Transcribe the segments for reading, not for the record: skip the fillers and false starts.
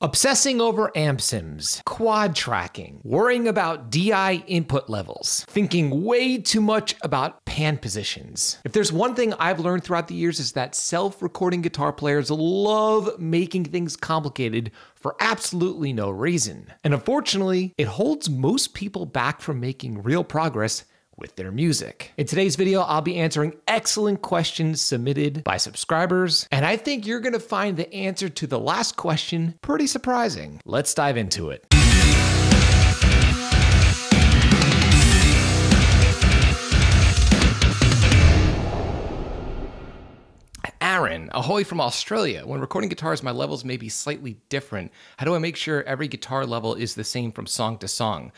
Obsessing over amp sims, quad tracking, worrying about DI input levels, thinking way too much about pan positions. If there's one thing I've learned throughout the years is that self-recording guitar players love making things complicated for absolutely no reason. And unfortunately, it holds most people back from making real progress with their music. In today's video, I'll be answering excellent questions submitted by subscribers, and I think you're gonna find the answer to the last question pretty surprising. Let's dive into it. Aaron, ahoy from Australia. When recording guitars, my levels may be slightly different. How do I make sure every guitar level is the same from song to song?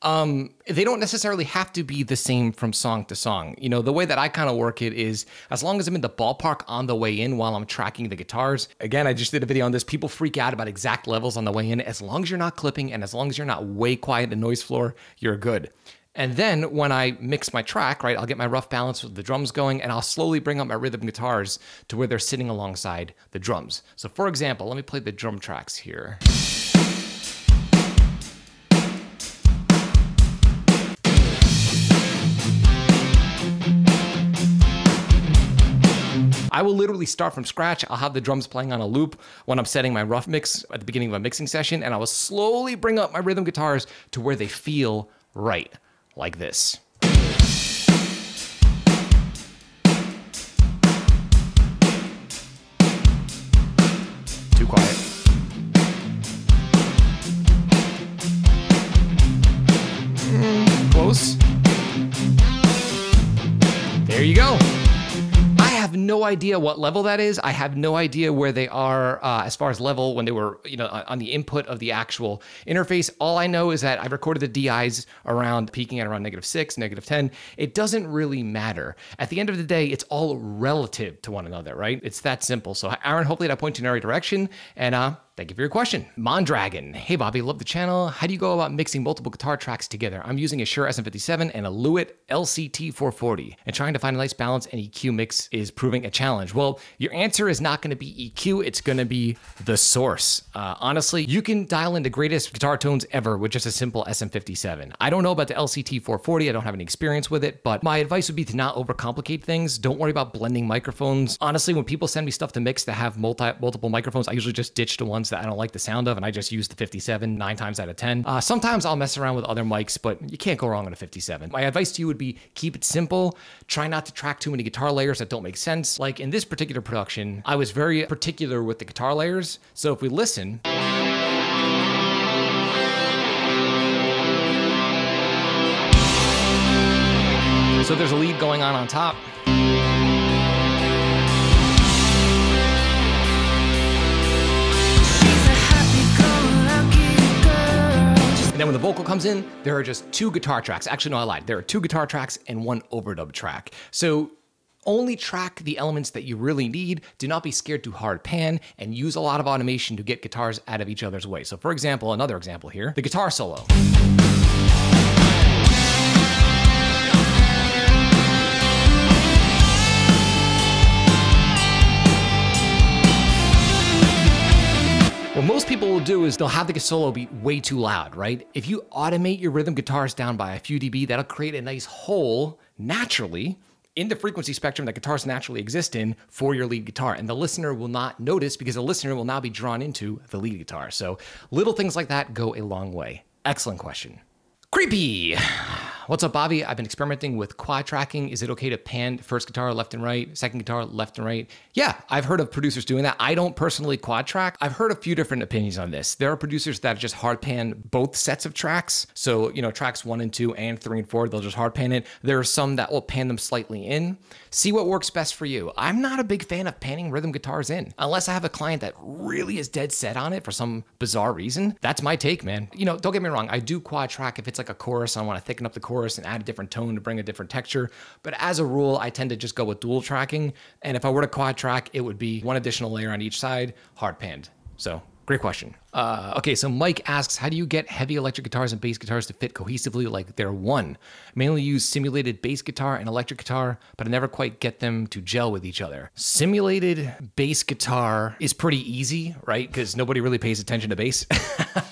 They don't necessarily have to be the same from song to song. You know, the way that I kind of work it is as long as I'm in the ballpark on the way in while I'm tracking the guitars. Again, I just did a video on this. People freak out about exact levels on the way in. As long as you're not clipping and as long as you're not way quiet in the noise floor, you're good. And then when I mix my track, right, I'll get my rough balance with the drums going and I'll slowly bring up my rhythm guitars to where they're sitting alongside the drums. So for example, let me play the drum tracks here. I will literally start from scratch. I'll have the drums playing on a loop when I'm setting my rough mix at the beginning of a mixing session, and I will slowly bring up my rhythm guitars to where they feel right, like this. Too quiet. Close. There you go. I have no idea what level that is. I have no idea where they are as far as level when they were, on the input of the actual interface. All I know is that I recorded the DIs around peaking at around -6, -10. It doesn't really matter. At the end of the day, it's all relative to one another, right? It's that simple. So Aaron, hopefully that points you in the right direction. And thank you for your question. Mondragon, hey Bobby, love the channel. How do you go about mixing multiple guitar tracks together? I'm using a Shure SM57 and a Lewitt LCT 440, and trying to find a nice balance and EQ mix is proving a challenge. Well, your answer is not gonna be EQ, it's gonna be the source. Honestly, you can dial in the greatest guitar tones ever with just a simple SM57. I don't know about the LCT 440, I don't have any experience with it, but my advice would be to not overcomplicate things. Don't worry about blending microphones. Honestly, when people send me stuff to mix that have multiple microphones, I usually just ditch the ones that I don't like the sound of, and I just use the 57 9 times out of 10. Sometimes I'll mess around with other mics, but you can't go wrong on a 57. My advice to you would be keep it simple. Try not to track too many guitar layers that don't make sense. Like in this particular production, I was very particular with the guitar layers. So if we listen, so there's a lead going on top. And then when the vocal comes in, there are just 2 guitar tracks. Actually, no, I lied. There are 2 guitar tracks and 1 overdub track. So only track the elements that you really need. Do not be scared to hard pan, and use a lot of automation to get guitars out of each other's way. So for example, another example here, the guitar solo. What most people will do is they'll have the solo be way too loud, right? If you automate your rhythm guitars down by a few dB, that'll create a nice hole naturally in the frequency spectrum that guitars naturally exist in for your lead guitar. And the listener will not notice because the listener will now be drawn into the lead guitar. So little things like that go a long way. Excellent question. Creepy. What's up, Bobby? I've been experimenting with quad tracking. Is it okay to pan first guitar left and right, second guitar left and right? Yeah, I've heard of producers doing that. I don't personally quad track. I've heard a few different opinions on this. There are producers that just hard pan both sets of tracks. So, tracks 1 and 2 and 3 and 4, they'll just hard pan it. There are some that will pan them slightly in. See what works best for you. I'm not a big fan of panning rhythm guitars in, unless I have a client that really is dead set on it for some bizarre reason. That's my take, man. Don't get me wrong. I do quad track if it's like a chorus. I want to thicken up the chorus and add a different tone to bring a different texture. But as a rule, I tend to just go with dual tracking. And if I were to quad track, it would be 1 additional layer on each side, hard panned. So Great question. Okay, so Mike asks, how do you get heavy electric guitars and bass guitars to fit cohesively like they're one? I mainly use simulated bass guitar and electric guitar, but I never quite get them to gel with each other. Simulated bass guitar is pretty easy, right? Because nobody really pays attention to bass.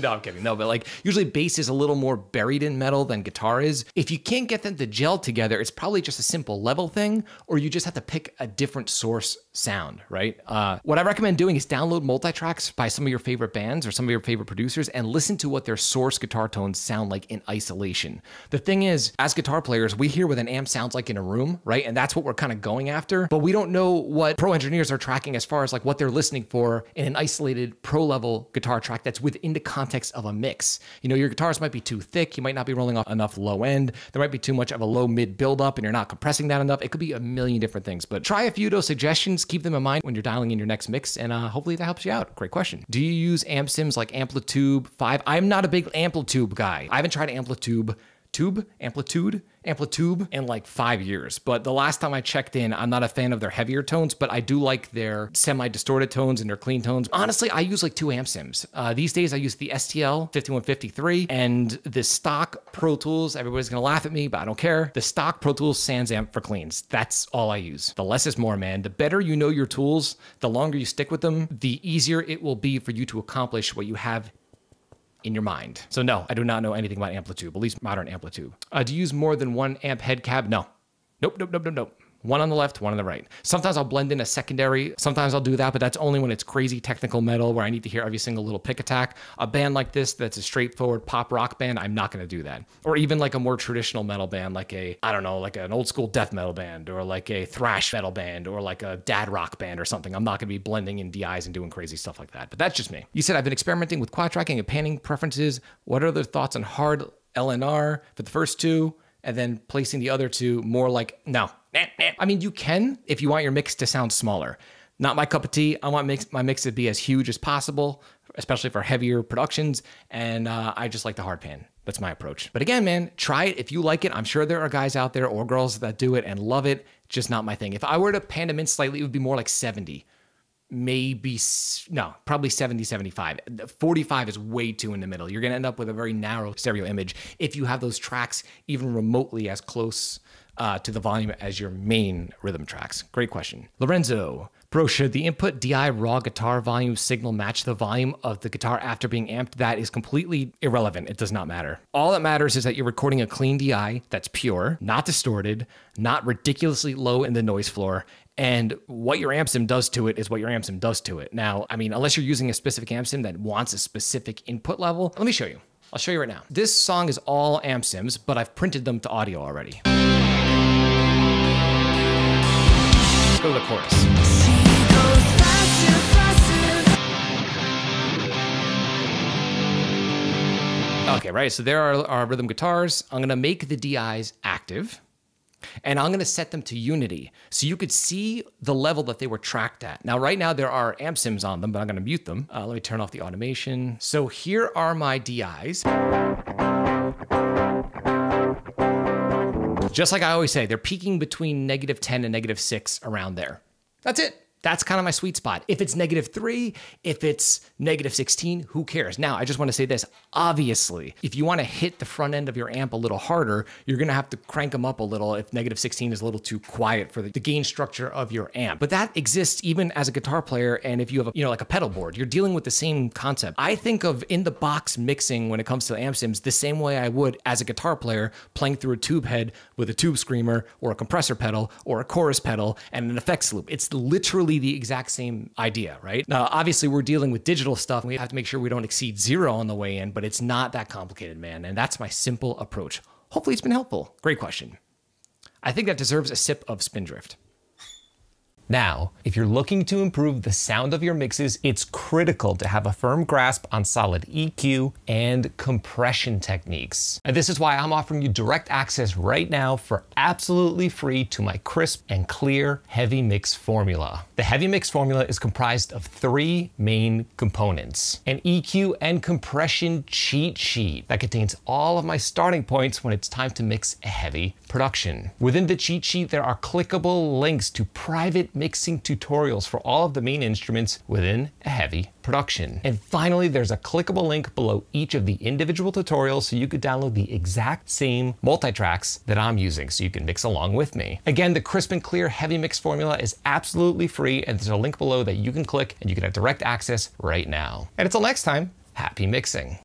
No, I'm kidding. No, but like usually bass is a little more buried in metal than guitar is. If you can't get them to gel together, it's probably just a simple level thing, or you just have to pick a different source sound, right? What I recommend doing is download multi-tracks by some of your favorite bands or some of your favorite producers and listen to what their source guitar tones sound like in isolation. The thing is, as guitar players, we hear what an amp sounds like in a room, right? And that's what we're kind of going after, but we don't know what pro engineers are tracking as far as like what they're listening for in an isolated pro level guitar track that's within the context of a mix. You know, your guitars might be too thick, you might not be rolling off enough low end, there might be too much of a low mid buildup and you're not compressing that enough. It could be a million different things, but try a few of those suggestions, keep them in mind when you're dialing in your next mix, and hopefully that helps you out. Great question. Do you use amp sims like Amplitude 5? I'm not a big Amplitude guy. I haven't tried Amplitude in like 5 years. But the last time I checked in, I'm not a fan of their heavier tones, but I do like their semi-distorted tones and their clean tones. Honestly, I use like 2 amp sims. These days I use the STL 5153 and the stock Pro Tools. Everybody's gonna laugh at me, but I don't care. The stock Pro Tools Sans amp for cleans. That's all I use. The less is more, man. The better you know your tools, the longer you stick with them, the easier it will be for you to accomplish what you have in your mind. So no, I do not know anything about Amplitude, at least modern Amplitude. Do you use more than one amp head cab? No. Nope. One on the left, one on the right. Sometimes I'll blend in a secondary. Sometimes I'll do that, but that's only when it's crazy technical metal where I need to hear every single little pick attack. A band like this that's a straightforward pop rock band, I'm not gonna do that. Or even like a more traditional metal band, like a, I don't know, like an old school death metal band, or like a thrash metal band, or like a dad rock band or something. I'm not gonna be blending in DIs and doing crazy stuff like that, but that's just me. You said I've been experimenting with quad tracking and panning preferences. What are the thoughts on hard LNR for the first two, and then placing the other two more like, no. I mean, you can if you want your mix to sound smaller. Not my cup of tea. I want my mix to be as huge as possible, especially for heavier productions, and I just like the hard pan. That's my approach. But again, man, try it if you like it. I'm sure there are guys out there or girls that do it and love it. Just not my thing. If I were to pan them in slightly, it would be more like 70. Maybe, no, probably 70, 75. 45 is way too in the middle. You're gonna end up with a very narrow stereo image if you have those tracks even remotely as close to the volume as your main rhythm tracks. Great question. Lorenzo, bro, should the input DI raw guitar volume signal match the volume of the guitar after being amped? That is completely irrelevant. It does not matter. All that matters is that you're recording a clean DI that's pure, not distorted, not ridiculously low in the noise floor, and what your amp sim does to it is what your amp sim does to it. Now, I mean, unless you're using a specific amp sim that wants a specific input level, let me show you. I'll show you right now. This song is all amp sims, but I've printed them to audio already. Let's go to the chorus. Okay, right, so there are our rhythm guitars. I'm gonna make the DIs active, and I'm gonna set them to unity so you could see the level that they were tracked at. Now, right now there are amp sims on them, but I'm gonna mute them. Let me turn off the automation. So here are my DIs. Just like I always say, they're peaking between -10 and -6 around there. That's it. That's kind of my sweet spot. If it's -3, if it's -16, who cares? Now, I just want to say this. Obviously, if you want to hit the front end of your amp a little harder, you're going to have to crank them up a little if -16 is a little too quiet for the gain structure of your amp. But that exists even as a guitar player, and if you have like a pedal board, you're dealing with the same concept. I think of in-the-box mixing when it comes to amp sims the same way I would as a guitar player playing through a tube head with a tube screamer or a compressor pedal or a chorus pedal and an effects loop. It's literally the exact same idea, right? Now, obviously, we're dealing with digital stuff. We have to make sure we don't exceed 0 on the way in, but it's not that complicated, man. And that's my simple approach. Hopefully, it's been helpful. Great question. I think that deserves a sip of Spindrift. Now, if you're looking to improve the sound of your mixes, it's critical to have a firm grasp on solid EQ and compression techniques. And this is why I'm offering you direct access right now for absolutely free to my crisp and clear heavy mix formula. The heavy mix formula is comprised of 3 main components: an EQ and compression cheat sheet that contains all of my starting points when it's time to mix a heavy production. Within the cheat sheet, there are clickable links to private mixing tutorials for all of the main instruments within a heavy production. And finally, there's a clickable link below each of the individual tutorials so you could download the exact same multi-tracks that I'm using so you can mix along with me. Again, the crisp and clear heavy mix formula is absolutely free, and there's a link below that you can click and you can have direct access right now. And until next time, happy mixing.